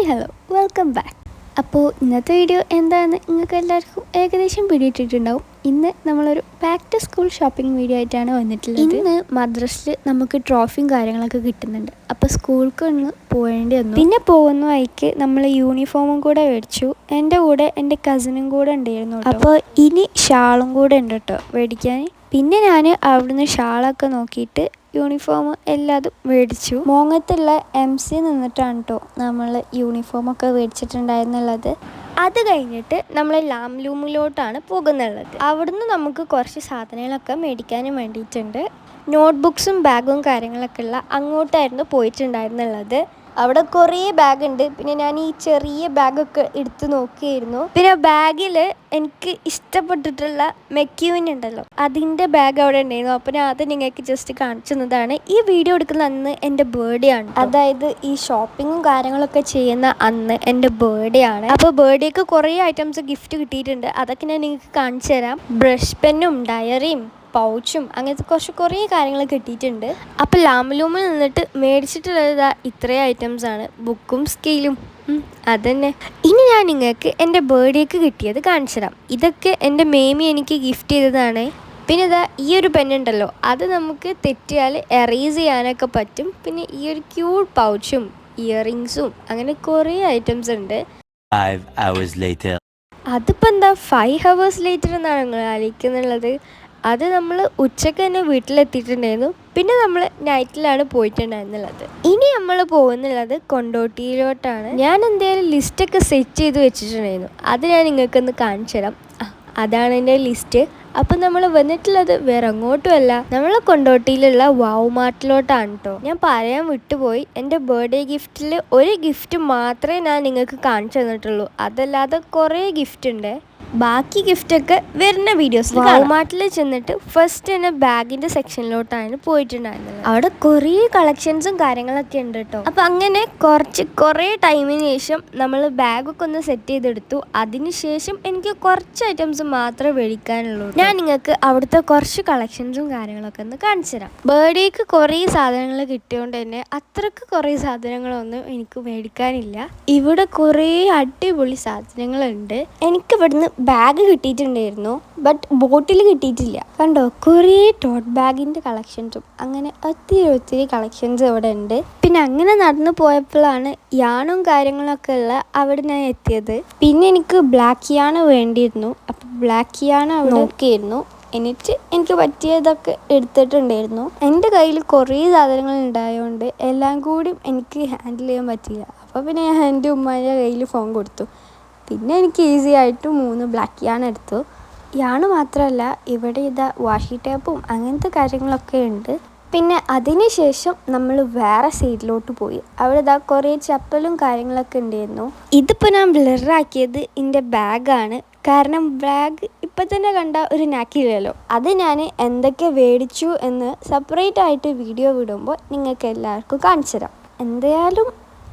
Hello welcome back. അപ്പോൾ ഇന്നത്തെ video എന്താണെന്ന് നിങ്ങൾക്ക് എല്ലാവർക്കും ഏകദേശം പിടിയിട്ടിട്ടുണ്ടാവും. ഇന്ന് നമ്മളൊരു back to school shopping video ആയിട്ടാണ് വന്നിട്ടുള്ളത്. ഇന്ന് മദ്രസിൽ നമുക്ക് ട്രോഫിയും കാര്യങ്ങളൊക്കെ കിട്ടുന്നുണ്ട്. അപ്പോൾ സ്കൂൾക്ക് ഒന്ന് പോകേണ്ടി വന്നു. പിന്നെ പോകുന്ന വഴിക്ക് നമ്മൾ യൂണിഫോമും കൂടെ മേടിച്ചു. എൻ്റെ കൂടെ എൻ്റെ കസിനും കൂടെ ഉണ്ടായിരുന്നു. അപ്പോൾ ഇനി ഷാളും കൂടെ ഉണ്ട് കേട്ടോ മേടിക്കാൻ. പിന്നെ ഞാൻ അവിടുന്ന് ഷാളൊക്കെ നോക്കിയിട്ട് യൂണിഫോം എല്ലാതും മേടിച്ചു. മോങ്ങത്തുള്ള MC നിന്നിട്ടാണ് കേട്ടോ നമ്മൾ യൂണിഫോമൊക്കെ മേടിച്ചിട്ടുണ്ടായിരുന്നുള്ളത്. അത് കഴിഞ്ഞിട്ട് നമ്മൾ ലാംലൂമിലോട്ടാണ് പോകുന്നുള്ളത്. അവിടുന്ന് നമുക്ക് കുറച്ച് സാധനങ്ങളൊക്കെ മേടിക്കാനും വേണ്ടിയിട്ടുണ്ട്. നോട്ട്ബുക്സും ബാഗും കാര്യങ്ങളൊക്കെ ഉള്ള അങ്ങോട്ടായിരുന്നു പോയിട്ടുണ്ടായിരുന്നുള്ളത്. അവിടെ കുറേ ബാഗ് ഉണ്ട്. പിന്നെ ഞാൻ ഈ ചെറിയ ബാഗൊക്കെ എടുത്ത് നോക്കിയായിരുന്നു. പിന്നെ ബാഗിൽ എനിക്ക് ഇഷ്ടപ്പെട്ടിട്ടുള്ള മെക്യൂൻ ഉണ്ടല്ലോ, അതിൻ്റെ ബാഗ് അവിടെ ഉണ്ടായിരുന്നു. അപ്പോൾ ഞാൻ അത് നിങ്ങൾക്ക് ജസ്റ്റ് കാണിച്ചു തന്നതാണ്. ഈ വീഡിയോ എടുക്കുന്ന അന്ന് എൻ്റെ ബർത്ത്ഡേ ആണ്, അതായത് ഈ ഷോപ്പിങ്ങും കാര്യങ്ങളൊക്കെ ചെയ്യുന്ന അന്ന് എൻ്റെ ബർത്ത്ഡേ ആണ്. അപ്പോൾ ബർത്ത്ഡേക്ക് കുറേ ഐറ്റംസ് ഗിഫ്റ്റ് കിട്ടിയിട്ടുണ്ട്. അതൊക്കെ ഞാൻ നിങ്ങൾക്ക് കാണിച്ചു തരാം. ബ്രഷ് പെന്നും ഡയറിയും പൗച്ചും അങ്ങനത്തെ കുറേ കാര്യങ്ങൾ കിട്ടിയിട്ടുണ്ട്. അപ്പോൾ ലാംലൂമിൽ നിന്നിട്ട് മേടിച്ചിട്ടുള്ളത് ഇത്രയും ഐറ്റംസാണ്, ബുക്കും സ്കെയിലും. അതന്നെ. ഇനി ഞാൻ നിങ്ങൾക്ക് എൻ്റെ ബർത്ത്ഡേക്ക് കിട്ടിയത് കാണിച്ചു തരാം. ഇതൊക്കെ എൻ്റെ മേമി എനിക്ക് ഗിഫ്റ്റ് ചെയ്തതാണ്. പിന്നെ ഇതാ ഈ ഒരു പെന്നുണ്ടല്ലോ, അത് നമുക്ക് തെറ്റിയാൽ എറേസ് ചെയ്യാനൊക്കെ പറ്റും. പിന്നെ ഈ ഒരു ക്യൂട്ട് പൗച്ചും ഇയറിങ്സും അങ്ങനെ കുറേ ഐറ്റംസ് ഉണ്ട്. അതിപ്പോൾ എന്താ 5 hours ലേറ്റർ എന്നാണ് നിങ്ങൾ ആലോചിക്കുന്നുള്ളത്. അത് നമ്മൾ ഉച്ചയ്ക്ക് തന്നെ വീട്ടിലെത്തിയിട്ടുണ്ടായിരുന്നു. പിന്നെ നമ്മൾ നൈറ്റിലാണ് പോയിട്ടുണ്ടായിരുന്നുള്ളത്. ഇനി നമ്മൾ പോകുന്നുള്ളത് കൊണ്ടോട്ടിയിലോട്ടാണ്. ഞാൻ എന്തായാലും ലിസ്റ്റൊക്കെ സെറ്റ് ചെയ്ത് വെച്ചിട്ടുണ്ടായിരുന്നു. അത് ഞാൻ നിങ്ങൾക്കൊന്ന് കാണിച്ചു തരാം. അതാണ് എൻ്റെ ലിസ്റ്റ്. അപ്പം നമ്മൾ വന്നിട്ടുള്ളത് വേറെ അങ്ങോട്ടുമല്ല, നമ്മൾ കൊണ്ടോട്ടിയിലുള്ള വാവുമാർട്ടിലോട്ടാണ് കേട്ടോ. ഞാൻ പറയാൻ വിട്ടുപോയി, എൻ്റെ ബർത്ത്ഡേ ഗിഫ്റ്റിൽ ഒരു ഗിഫ്റ്റ് മാത്രമേ ഞാൻ നിങ്ങൾക്ക് കാണിച്ചു തന്നിട്ടുള്ളൂ. അതല്ലാതെ കുറേ ഗിഫ്റ്റ് ഉണ്ട്. ബാക്കി ഗിഫ്റ്റൊക്കെ വരുന്ന വീഡിയോസിൽ. വാവുമാർട്ടിൽ ചെന്നിട്ട് ഫസ്റ്റ് തന്നെ ബാഗിൻ്റെ സെക്ഷനിലോട്ടാണ് പോയിട്ടുണ്ടായിരുന്നത്. അവിടെ കുറേ കളക്ഷൻസും കാര്യങ്ങളൊക്കെ ഉണ്ട് കേട്ടോ. അപ്പം അങ്ങനെ കുറേ ടൈമിന് ശേഷം നമ്മൾ ബാഗൊക്കെ ഒന്ന് സെറ്റ് ചെയ്തെടുത്തു. അതിനുശേഷം എനിക്ക് കുറച്ച് ഐറ്റംസ് മാത്രമേ മേടിക്കാനുള്ളൂ. ഞാൻ നിങ്ങൾക്ക് അവിടുത്തെ കുറച്ച് കളക്ഷൻസും കാര്യങ്ങളൊക്കെ ഒന്ന് കാണിച്ചു തരാം. ബർത്ത്ഡേക്ക് കുറേ സാധനങ്ങൾ കിട്ടിയോണ്ട് തന്നെ അത്രക്ക് കുറേ സാധനങ്ങളൊന്നും എനിക്ക് മേടിക്കാനില്ല. ഇവിടെ കുറേ അടിപൊളി സാധനങ്ങളുണ്ട്. എനിക്ക് ഇവിടുന്ന് ബാഗ് കിട്ടിയിട്ടുണ്ടായിരുന്നു, ബട്ട് ബോട്ടിൽ കിട്ടിയിട്ടില്ല. കണ്ടോ, കുറേ ടോട്ട് ബാഗിൻ്റെ കളക്ഷൻസും അങ്ങനെ ഒത്തിരി കളക്ഷൻസ് ഇവിടെ ഉണ്ട്. പിന്നെ അങ്ങനെ നടന്നു പോയപ്പോഴാണ് യാണും കാര്യങ്ങളൊക്കെ ഉള്ള അവിടെ ഞാൻ എത്തിയത്. പിന്നെ എനിക്ക് ബ്ലാക്ക് യാണ് വേണ്ടിയിരുന്നു. അപ്പോൾ ബ്ലാക്ക് യാണ് അവിടെ നോക്കിയിരുന്നു. എന്നിട്ട് എനിക്ക് പറ്റിയതൊക്കെ എടുത്തിട്ടുണ്ടായിരുന്നു. എൻ്റെ കയ്യിൽ കുറേ സാധനങ്ങൾ ഉണ്ടായതുകൊണ്ട് എല്ലാം കൂടി എനിക്ക് ഹാൻഡിൽ ചെയ്യാൻ പറ്റില്ല. അപ്പോൾ പിന്നെ ഞാൻ എൻ്റെ ഉമ്മാൻ്റെ കയ്യിൽ ഫോൺ കൊടുത്തു. പിന്നെ എനിക്ക് ഈസി ആയിട്ട് 3 ബ്ലാക്ക് യാൺ എടുത്തു. യാണ് മാത്രമല്ല, ഇവിടെ ഇതാ വാഷി ടേപ്പും അങ്ങനത്തെ കാര്യങ്ങളൊക്കെ ഉണ്ട്. പിന്നെ അതിന് ശേഷം നമ്മൾ വേറെ സൈഡിലോട്ട് പോയി. അവിടെ ഇതാ കുറേ ചപ്പലും കാര്യങ്ങളൊക്കെ ഉണ്ടായിരുന്നു. ഇതിപ്പോൾ ഞാൻ ബ്ലറാക്കിയത് എൻ്റെ ബാഗാണ്. കാരണം ബാഗ് ഇപ്പം തന്നെ കണ്ട ഒരു നാക്കില്ലല്ലോ. അത് ഞാൻ എന്തൊക്കെ മേടിച്ചു എന്ന് സെപ്പറേറ്റ് ആയിട്ട് വീഡിയോ വിടുമ്പോൾ നിങ്ങൾക്ക് എല്ലാവർക്കും കാണിച്ചു തരാം. എന്തായാലും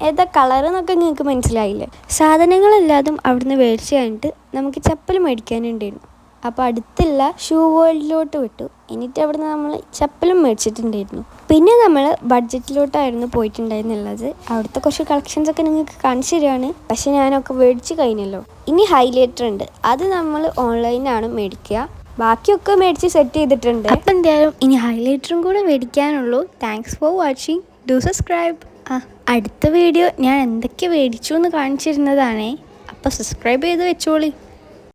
ഏതാ കളർ എന്നൊക്കെ നിങ്ങൾക്ക് മനസ്സിലായില്ലേ. സാധനങ്ങളെല്ലാതും അവിടുന്ന് മേടിച്ച് കഴിഞ്ഞിട്ട് നമുക്ക് ചപ്പൽ മേടിക്കാനുണ്ടായിരുന്നു. അപ്പോൾ അടുത്തുള്ള ഷൂ വേൾഡിലോട്ട് വിട്ടു. എന്നിട്ട് അവിടുന്ന് നമ്മൾ ചപ്പലും മേടിച്ചിട്ടുണ്ടായിരുന്നു. പിന്നെ നമ്മൾ ബഡ്ജറ്റിലോട്ടായിരുന്നു പോയിട്ടുണ്ടായിരുന്നുള്ളത്. അവിടുത്തെ കുറച്ച് കളക്ഷൻസൊക്കെ നിങ്ങൾക്ക് കാണിച്ചു തരികയാണ്. പക്ഷെ ഞാനൊക്കെ മേടിച്ച് കഴിഞ്ഞല്ലോ. ഇനി ഹൈലൈറ്റർ ഉണ്ട്, അത് നമ്മൾ ഓൺലൈനാണ് മേടിക്കുക. ബാക്കിയൊക്കെ മേടിച്ച് സെറ്റ് ചെയ്തിട്ടുണ്ട്. അപ്പം എന്തായാലും ഇനി ഹൈലൈറ്ററും കൂടെ മേടിക്കാനുള്ളൂ. Thanks for watching. Do subscribe. അടുത്ത വീഡിയോ ഞാൻ എന്തൊക്കെ മേടിച്ചു എന്ന് കാണിച്ചിരുന്നതാണേ. അപ്പോൾ സബ്സ്ക്രൈബ് ചെയ്ത് വെച്ചോളി.